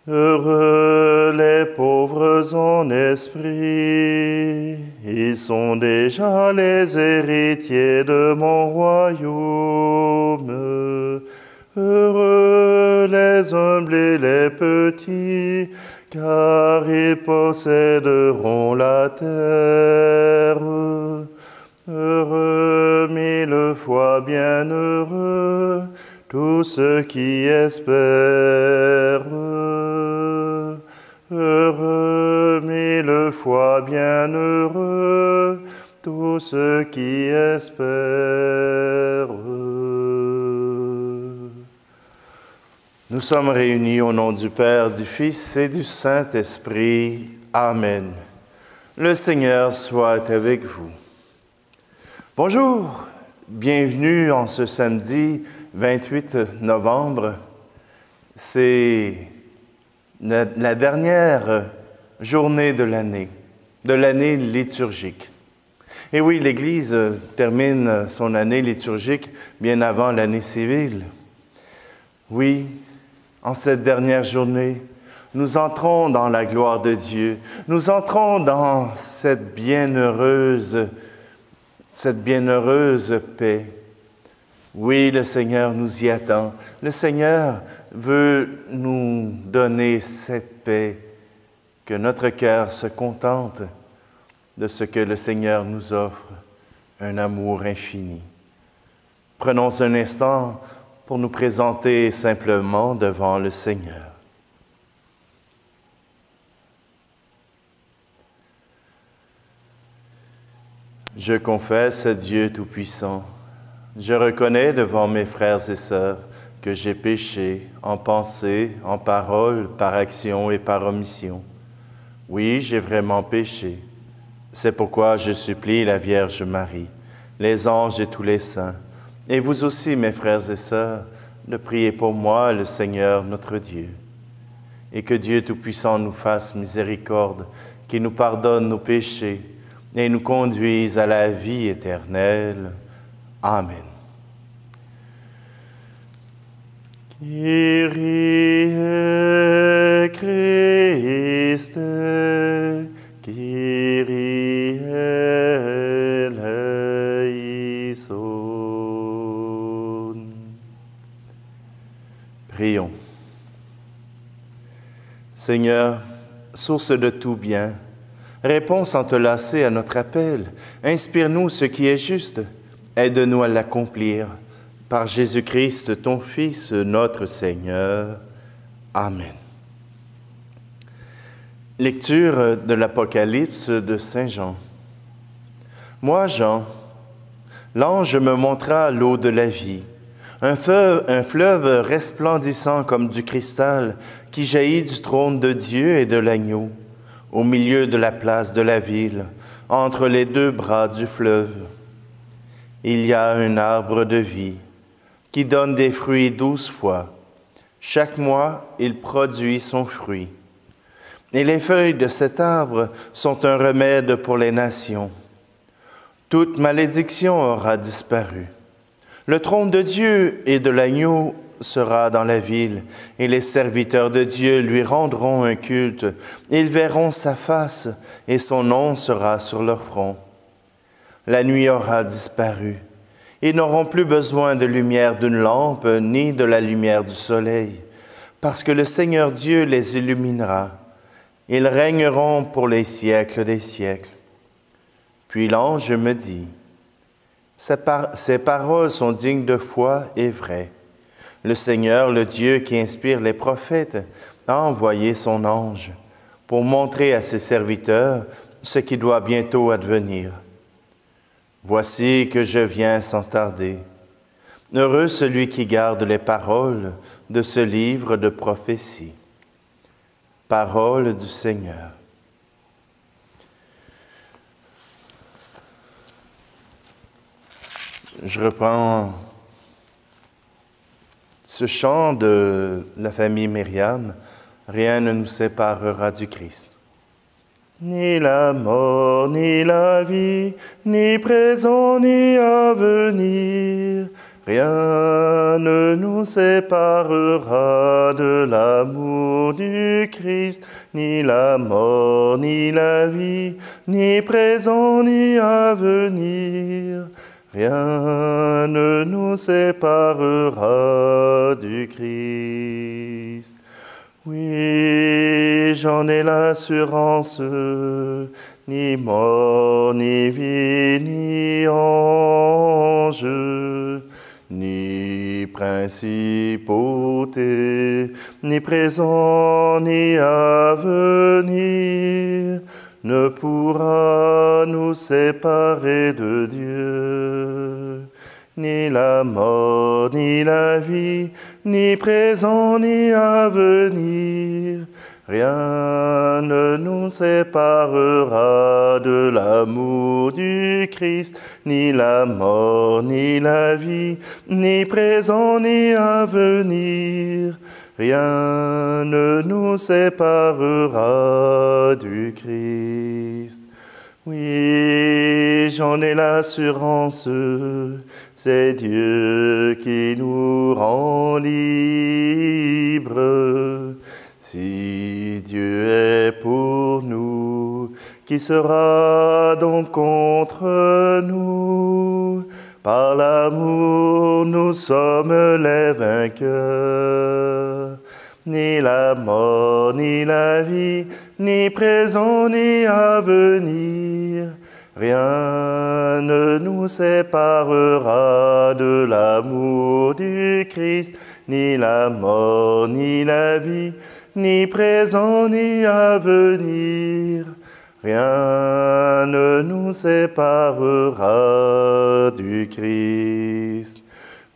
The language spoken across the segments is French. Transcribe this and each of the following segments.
Heureux les pauvres en esprit, ils sont déjà les héritiers de mon royaume. Heureux les humbles et les petits, car ils posséderont la terre. Heureux, mille fois bienheureux, tous ceux qui espèrent. Heureux, mille fois bienheureux, tous ceux qui espèrent. Nous sommes réunis au nom du Père, du Fils et du Saint-Esprit. Amen. Le Seigneur soit avec vous. Bonjour, bienvenue en ce samedi 28 novembre. C'est la dernière journée de l'année liturgique. Et oui, l'Église termine son année liturgique bien avant l'année civile. Oui, en cette dernière journée, nous entrons dans la gloire de Dieu. Nous entrons dans cette bienheureuse paix. Oui, le Seigneur nous y attend. Le Seigneur veut nous donner cette paix, que notre cœur se contente de ce que le Seigneur nous offre, un amour infini. Prenons un instant pour nous présenter simplement devant le Seigneur. Je confesse à Dieu Tout-Puissant, je reconnais devant mes frères et sœurs que j'ai péché en pensée, en parole, par action et par omission. Oui, j'ai vraiment péché. C'est pourquoi je supplie la Vierge Marie, les anges et tous les saints, et vous aussi, mes frères et sœurs, de prier pour moi, le Seigneur notre Dieu. Et que Dieu Tout-Puissant nous fasse miséricorde, qu'il nous pardonne nos péchés et nous conduise à la vie éternelle. Amen. Kyrie Christe, Kyrie eleison. Prions. Seigneur, source de tout bien, réponds sans te lasser à notre appel. Inspire-nous ce qui est juste. Aide-nous à l'accomplir. Par Jésus-Christ, ton Fils, notre Seigneur. Amen. Lecture de l'Apocalypse de Saint Jean. Moi, Jean, l'ange me montra l'eau de la vie, un fleuve resplendissant comme du cristal qui jaillit du trône de Dieu et de l'agneau, au milieu de la place de la ville, entre les deux bras du fleuve. Il y a un arbre de vie qui donne des fruits 12 fois. Chaque mois, il produit son fruit. Et les feuilles de cet arbre sont un remède pour les nations. Toute malédiction aura disparu. Le trône de Dieu et de l'agneau sera dans la ville, et les serviteurs de Dieu lui rendront un culte. Ils verront sa face, et son nom sera sur leur front. La nuit aura disparu. Ils n'auront plus besoin de lumière d'une lampe, ni de la lumière du soleil, parce que le Seigneur Dieu les illuminera. Ils régneront pour les siècles des siècles. Puis l'ange me dit, ces paroles sont dignes de foi et vraies. Le Seigneur, le Dieu qui inspire les prophètes, a envoyé son ange pour montrer à ses serviteurs ce qui doit bientôt advenir. Voici que je viens sans tarder. Heureux celui qui garde les paroles de ce livre de prophétie. Parole du Seigneur. Je reprends ce chant de la famille Myriam. Rien ne nous séparera du Christ. Ni la mort, ni la vie, ni présent, ni à venir, Rien ne nous séparera de l'amour du Christ, ni la mort, ni la vie, ni présent, ni à venir. Rien ne nous séparera du Christ. Oui, j'en ai l'assurance, ni mort, ni vie, ni ange, ni principauté, ni présent, ni à venir, ne pourra nous séparer de Dieu. Ni la mort, ni la vie, ni présent, ni à venir, rien ne nous séparera de l'amour du Christ, ni la mort, ni la vie, ni présent, ni à venir. Rien ne nous séparera du Christ. Oui, j'en ai l'assurance, c'est Dieu qui nous rend libres. Si Dieu est pour nous, qui sera donc contre nous? Par l'amour, nous sommes les vainqueurs. Ni la mort, ni la vie, ni présent, ni à venir, rien ne nous séparera de l'amour du Christ, ni la mort, ni la vie, ni présent, ni à venir. Rien ne nous séparera du Christ.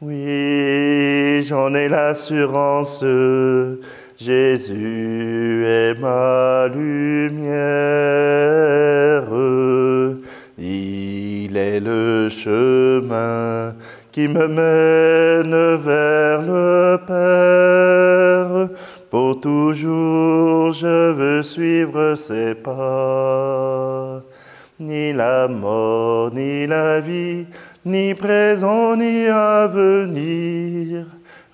Oui, j'en ai l'assurance, Jésus est ma lumière. Il est le chemin qui me mène vers le Père. Pour toujours, je veux suivre ses pas. Ni la mort, ni la vie, ni présent, ni à venir,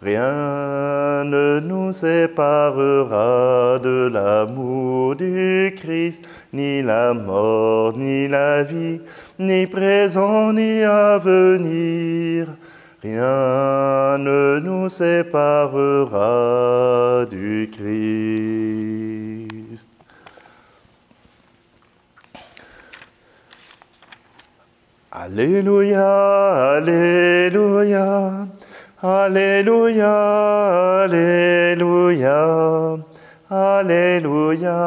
rien ne nous séparera de l'amour du Christ, ni la mort, ni la vie, ni présent, ni à venir. Rien ne nous séparera du Christ. Alléluia, Alléluia, Alléluia, Alléluia, Alléluia,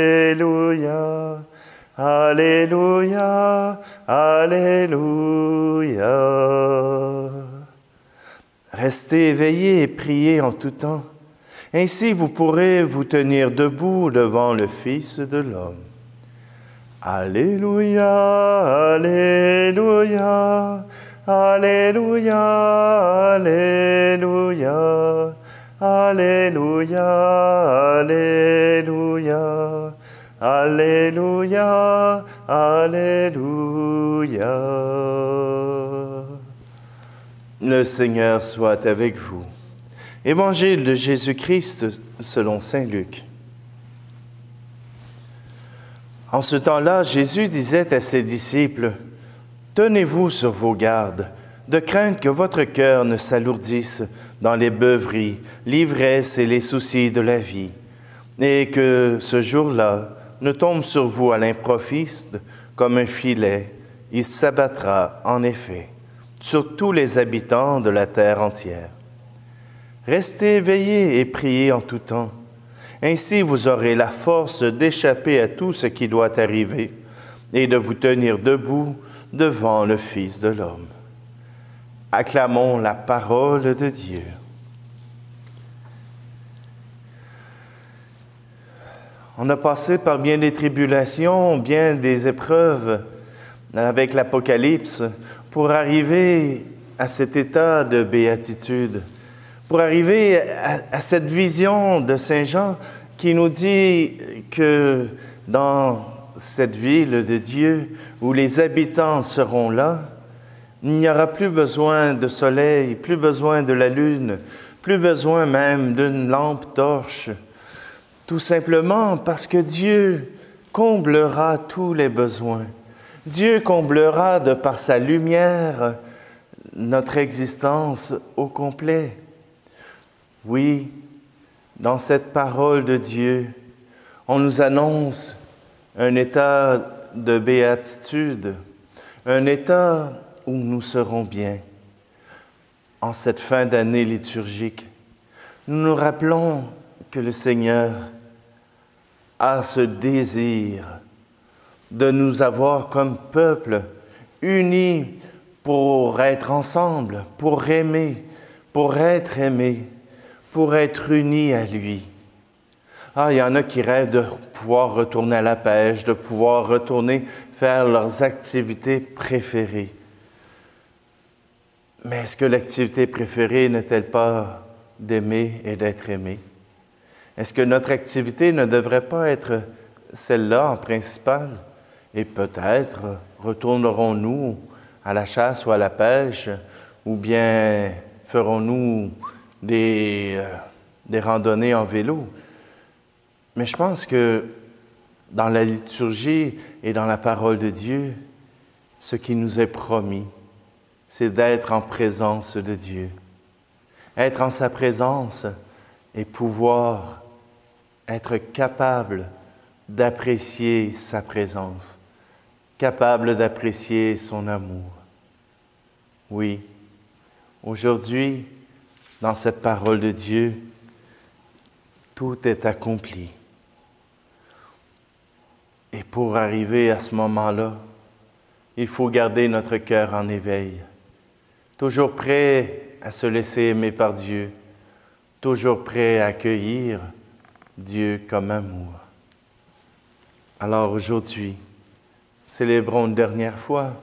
Alléluia, Alléluia, Alléluia. Restez éveillés et priez en tout temps. Ainsi vous pourrez vous tenir debout devant le Fils de l'homme. Alléluia, Alléluia, Alléluia, Alléluia, Alléluia, Alléluia, Alléluia, Alléluia. Le Seigneur soit avec vous. Évangile de Jésus-Christ selon saint Luc. En ce temps-là, Jésus disait à ses disciples, « Tenez-vous sur vos gardes, de crainte que votre cœur ne s'alourdisse dans les beuveries, l'ivresse et les soucis de la vie, et que ce jour-là ne tombe sur vous à l'improviste comme un filet. Il s'abattra, en effet, sur tous les habitants de la terre entière. Restez éveillés et priez en tout temps. Ainsi, vous aurez la force d'échapper à tout ce qui doit arriver et de vous tenir debout devant le Fils de l'homme. » Acclamons la parole de Dieu. On a passé par bien des tribulations, bien des épreuves avec l'Apocalypse pour arriver à cet état de béatitude, pour arriver à cette vision de Saint Jean qui nous dit que dans cette ville de Dieu où les habitants seront là, Il n'y aura plus besoin de soleil, plus besoin de la lune, plus besoin même d'une lampe torche. Tout simplement parce que Dieu comblera tous les besoins. Dieu comblera de par sa lumière notre existence au complet. Oui, dans cette parole de Dieu, on nous annonce un état de béatitude, un état où nous serons bien. En cette fin d'année liturgique, nous nous rappelons que le Seigneur a ce désir de nous avoir comme peuple unis pour être ensemble, pour aimer, pour être aimés, pour être unis à lui. Ah, il y en a qui rêvent de pouvoir retourner à la pêche, de pouvoir retourner faire leurs activités préférées. Mais est-ce que l'activité préférée n'est-elle pas d'aimer et d'être aimé? Est-ce que notre activité ne devrait pas être celle-là en principal? Et peut-être retournerons-nous à la chasse ou à la pêche, ou bien ferons-nous des randonnées en vélo? Mais je pense que dans la liturgie et dans la parole de Dieu, ce qui nous est promis, c'est d'être en présence de Dieu. Être en sa présence et pouvoir être capable d'apprécier sa présence, capable d'apprécier son amour. Oui, aujourd'hui, dans cette parole de Dieu, tout est accompli. Et pour arriver à ce moment-là, il faut garder notre cœur en éveil, toujours prêt à se laisser aimer par Dieu, toujours prêt à accueillir Dieu comme amour. Alors aujourd'hui, célébrons une dernière fois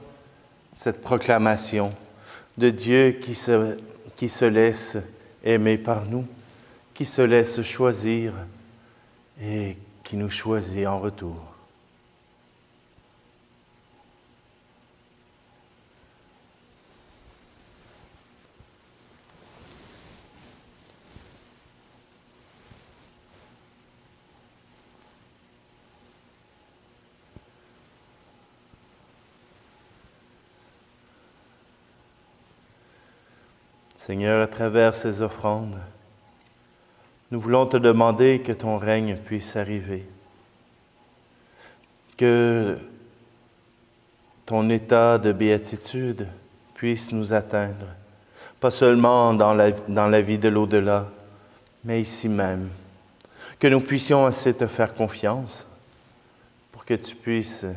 cette proclamation de Dieu qui se laisse aimer par nous, qui se laisse choisir et qui nous choisit en retour. Seigneur, à travers ces offrandes, nous voulons te demander que ton règne puisse arriver, que ton état de béatitude puisse nous atteindre, pas seulement dans la vie de l'au-delà, mais ici même, que nous puissions assez te faire confiance pour que tu puisses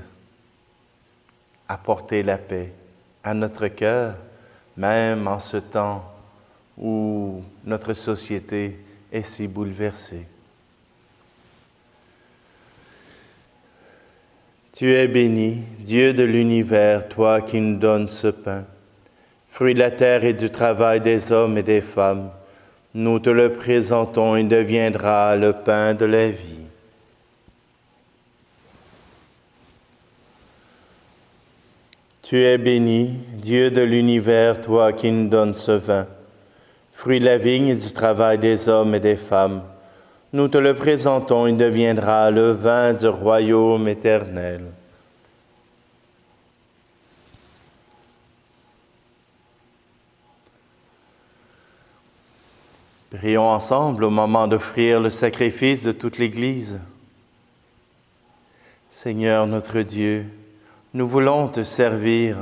apporter la paix à notre cœur, même en ce temps où notre société est si bouleversée. Tu es béni, Dieu de l'univers, toi qui nous donnes ce pain, fruit de la terre et du travail des hommes et des femmes. Nous te le présentons, il deviendra le pain de la vie. Tu es béni, Dieu de l'univers, toi qui nous donnes ce vin, fruit de la vigne et du travail des hommes et des femmes. Nous te le présentons, il deviendra le vin du royaume éternel. Prions ensemble au moment d'offrir le sacrifice de toute l'Église. Seigneur notre Dieu, nous voulons te servir.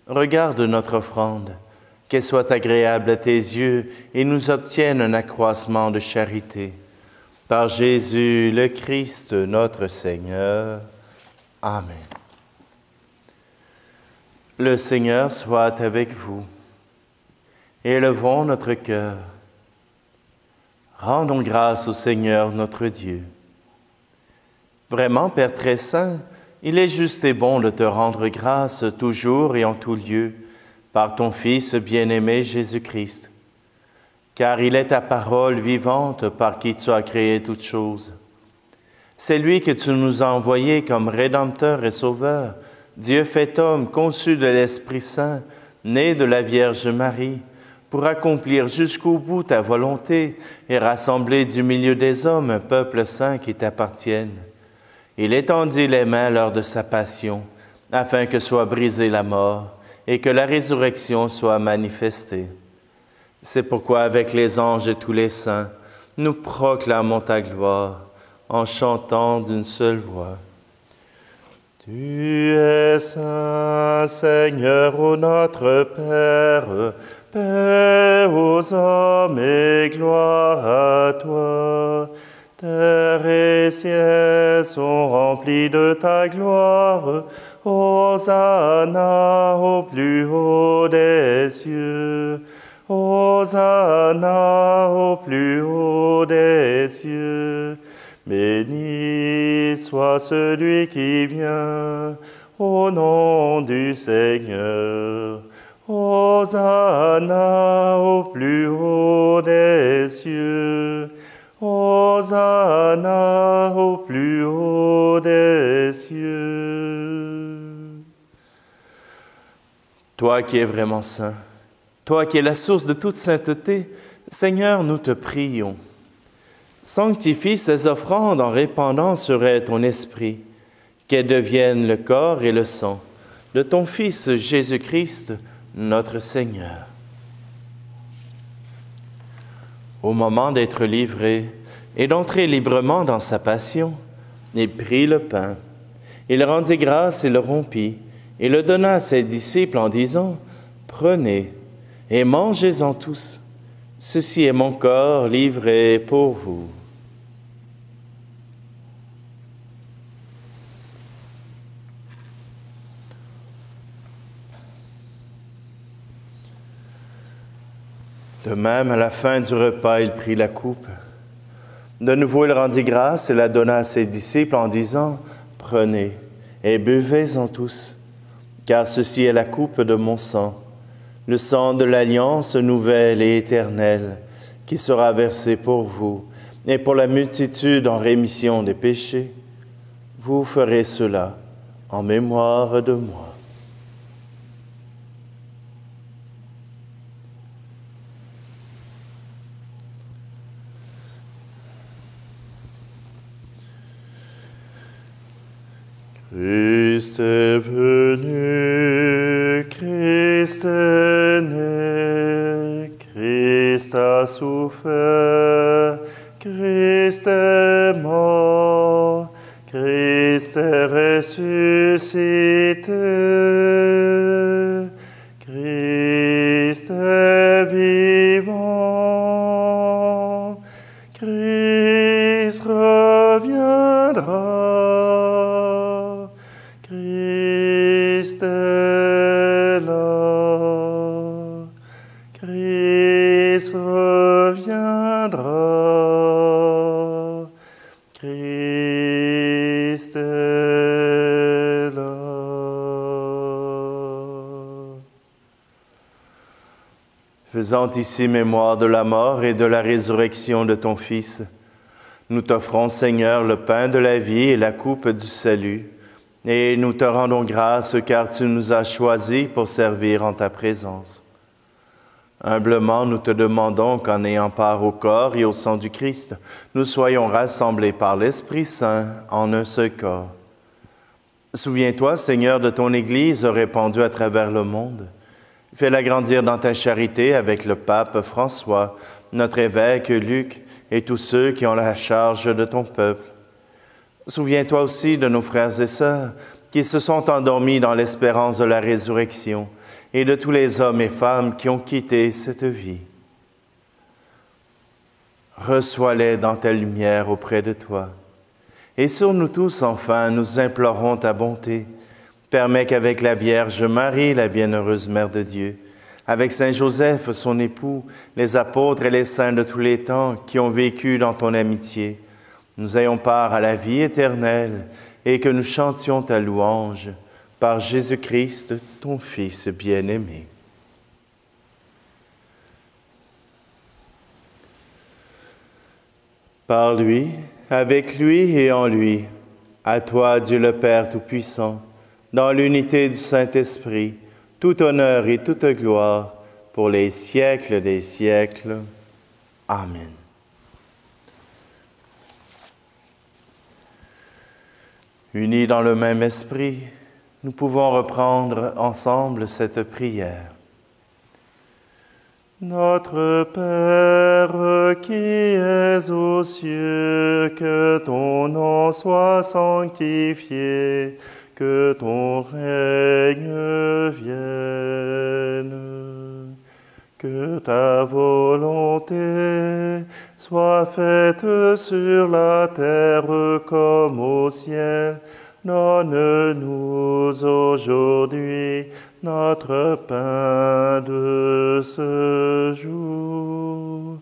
Regarde notre offrande, qu'elle soit agréable à tes yeux et nous obtienne un accroissement de charité. Par Jésus le Christ, notre Seigneur. Amen. Le Seigneur soit avec vous. Élevons notre cœur. Rendons grâce au Seigneur notre Dieu. Vraiment, Père très saint, il est juste et bon de te rendre grâce toujours et en tout lieu par ton Fils bien-aimé Jésus-Christ, car il est ta parole vivante par qui tu as créé toutes choses. C'est lui que tu nous as envoyé comme Rédempteur et Sauveur, Dieu fait homme, conçu de l'Esprit Saint, né de la Vierge Marie, pour accomplir jusqu'au bout ta volonté et rassembler du milieu des hommes un peuple saint qui t'appartienne. Il étendit les mains lors de sa passion, afin que soit brisée la mort et que la résurrection soit manifestée. C'est pourquoi, avec les anges et tous les saints, nous proclamons ta gloire en chantant d'une seule voix. Tu es saint, Seigneur, ô notre Père, paix aux hommes et gloire à toi. Terre et ciel sont remplis de ta gloire. Hosanna au plus haut des cieux. Hosanna au plus haut des cieux. Béni soit celui qui vient au nom du Seigneur. Hosanna au plus haut des cieux. Hosanna au plus haut des cieux. Toi qui es vraiment saint, toi qui es la source de toute sainteté, Seigneur, nous te prions. Sanctifie ces offrandes en répandant sur elles ton esprit, qu'elles deviennent le corps et le sang de ton Fils Jésus-Christ, notre Seigneur. Au moment d'être livré et d'entrer librement dans sa passion, il prit le pain. Il rendit grâce et le rompit, et le donna à ses disciples en disant, « Prenez et mangez-en tous. Ceci est mon corps livré pour vous. » De même, à la fin du repas, il prit la coupe. De nouveau, il rendit grâce et la donna à ses disciples en disant, « Prenez et buvez-en tous, car ceci est la coupe de mon sang, le sang de l'alliance nouvelle et éternelle, qui sera versé pour vous et pour la multitude en rémission des péchés. Vous ferez cela en mémoire de moi. » Christ est venu, Christ est né, Christ a souffert, Christ est mort, Christ est ressuscité, Christ est vivant, Christ reviendra. Christ est là, Christ reviendra, Christ est là. Faisant ici mémoire de la mort et de la résurrection de ton Fils, nous t'offrons, Seigneur, le pain de la vie et la coupe du salut, et nous te rendons grâce car tu nous as choisis pour servir en ta présence. Humblement, nous te demandons qu'en ayant part au corps et au sang du Christ, nous soyons rassemblés par l'Esprit Saint en un seul corps. Souviens-toi, Seigneur, de ton Église répandue à travers le monde. Fais-la grandir dans ta charité avec le pape François, notre évêque Luc et tous ceux qui ont la charge de ton peuple. Souviens-toi aussi de nos frères et sœurs qui se sont endormis dans l'espérance de la résurrection et de tous les hommes et femmes qui ont quitté cette vie. Reçois-les dans ta lumière auprès de toi. Et sur nous tous, enfin, nous implorons ta bonté. Permets qu'avec la Vierge Marie, la bienheureuse Mère de Dieu, avec Saint Joseph, son époux, les apôtres et les saints de tous les temps qui ont vécu dans ton amitié, nous ayons part à la vie éternelle et que nous chantions ta louange par Jésus-Christ, ton Fils bien-aimé. Par lui, avec lui et en lui, à toi, Dieu le Père Tout-Puissant, dans l'unité du Saint-Esprit, tout honneur et toute gloire pour les siècles des siècles. Amen. Unis dans le même esprit, nous pouvons reprendre ensemble cette prière. Notre Père qui es aux cieux, que ton nom soit sanctifié, que ton règne vienne, que ta volonté soit faite sur la terre comme au ciel. Donne-nous aujourd'hui notre pain de ce jour.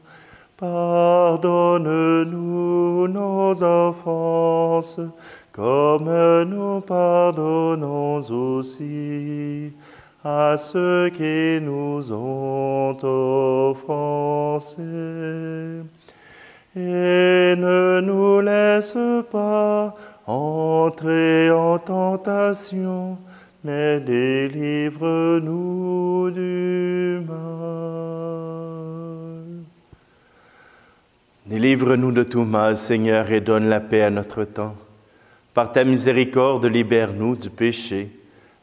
Pardonne-nous nos offenses, comme nous pardonnons aussi à ceux qui nous ont offensés. Et ne nous laisse pas entrer en tentation, mais délivre-nous du mal. Délivre-nous de tout mal, Seigneur, et donne la paix à notre temps. Par ta miséricorde, libère-nous du péché.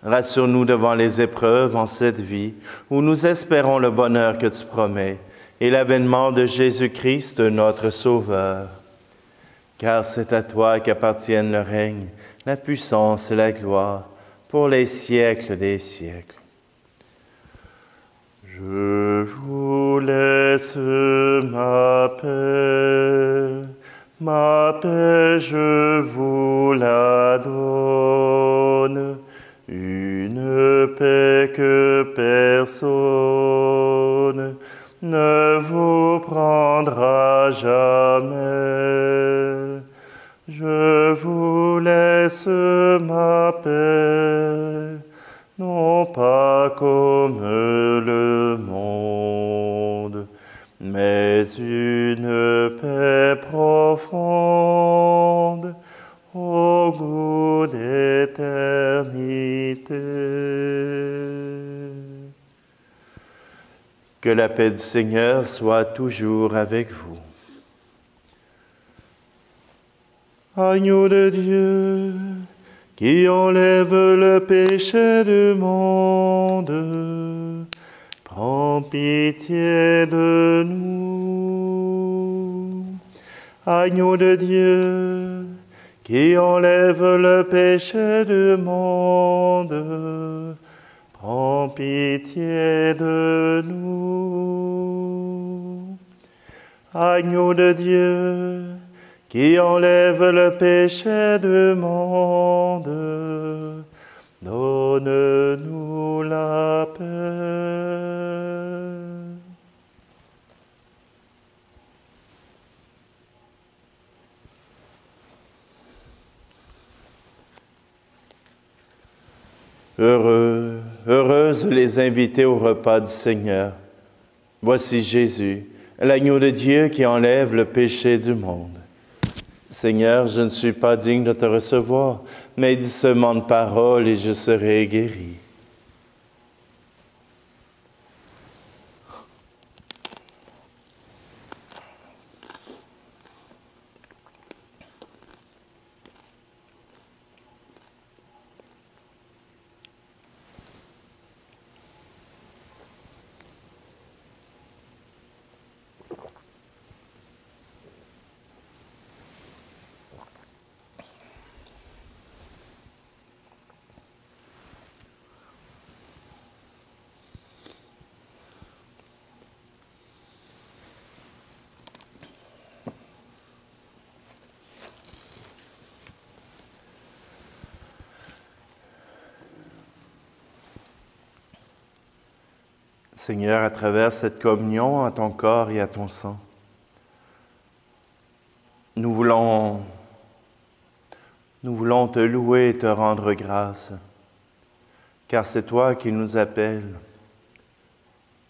Rassure-nous devant les épreuves en cette vie, où nous espérons le bonheur que tu promets, et l'avènement de Jésus-Christ, notre Sauveur. Car c'est à toi qu'appartiennent le règne, la puissance et la gloire, pour les siècles des siècles. Je vous laisse ma paix je vous la donne, une paix que personne ne vous prendra jamais. Je vous laisse ma paix, non pas comme le monde, mais une paix profonde au goût d'éternité. Que la paix du Seigneur soit toujours avec vous. Agneau de Dieu, qui enlève le péché du monde, prends pitié de nous. Agneau de Dieu, qui enlève le péché du monde, prends pitié de nous. Agneau de Dieu, qui enlève le péché du monde, donne-nous la paix. Heureuses les invités au repas du Seigneur. Voici Jésus, l'agneau de Dieu qui enlève le péché du monde. Seigneur, je ne suis pas digne de te recevoir, mais dis seulement une parole et je serai guéri. Seigneur, à travers cette communion à ton corps et à ton sang, nous voulons te louer et te rendre grâce, car c'est toi qui nous appelles,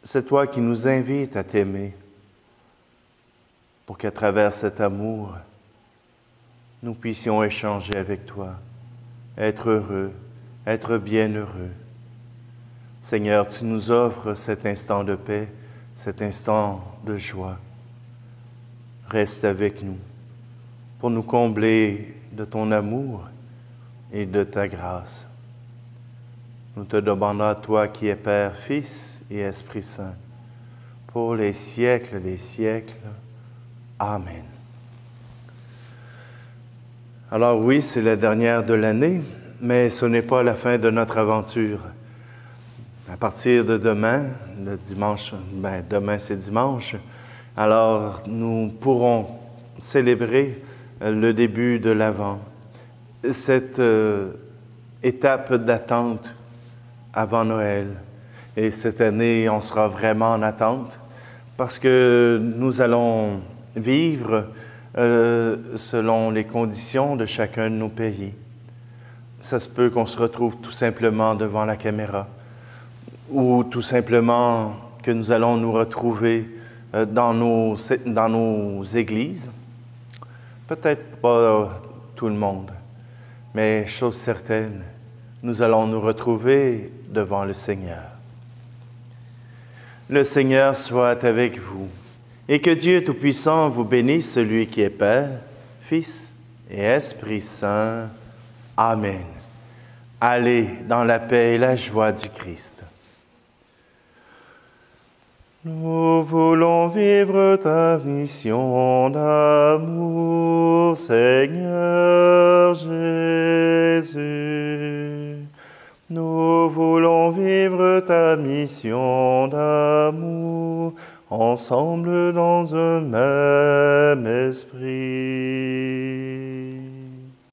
c'est toi qui nous invites à t'aimer, pour qu'à travers cet amour, nous puissions échanger avec toi, être heureux, être bienheureux. Seigneur, tu nous offres cet instant de paix, cet instant de joie. Reste avec nous pour nous combler de ton amour et de ta grâce. Nous te demandons à toi qui es Père, Fils et Esprit Saint, pour les siècles des siècles. Amen. Alors oui, c'est la dernière de l'année, mais ce n'est pas la fin de notre aventure. À partir de demain, le dimanche, demain c'est dimanche, alors nous pourrons célébrer le début de l'Avent, cette étape d'attente avant Noël. Et cette année, on sera vraiment en attente parce que nous allons vivre selon les conditions de chacun de nos pays. Ça se peut qu'on se retrouve tout simplement devant la caméra ou tout simplement que nous allons nous retrouver dans nos églises. Peut-être pas tout le monde, mais chose certaine, nous allons nous retrouver devant le Seigneur. Le Seigneur soit avec vous, et que Dieu Tout-Puissant vous bénisse, celui qui est Père, Fils et Esprit Saint. Amen. Allez dans la paix et la joie du Christ. Nous voulons vivre ta mission d'amour, Seigneur Jésus. Nous voulons vivre ta mission d'amour, ensemble dans un même esprit.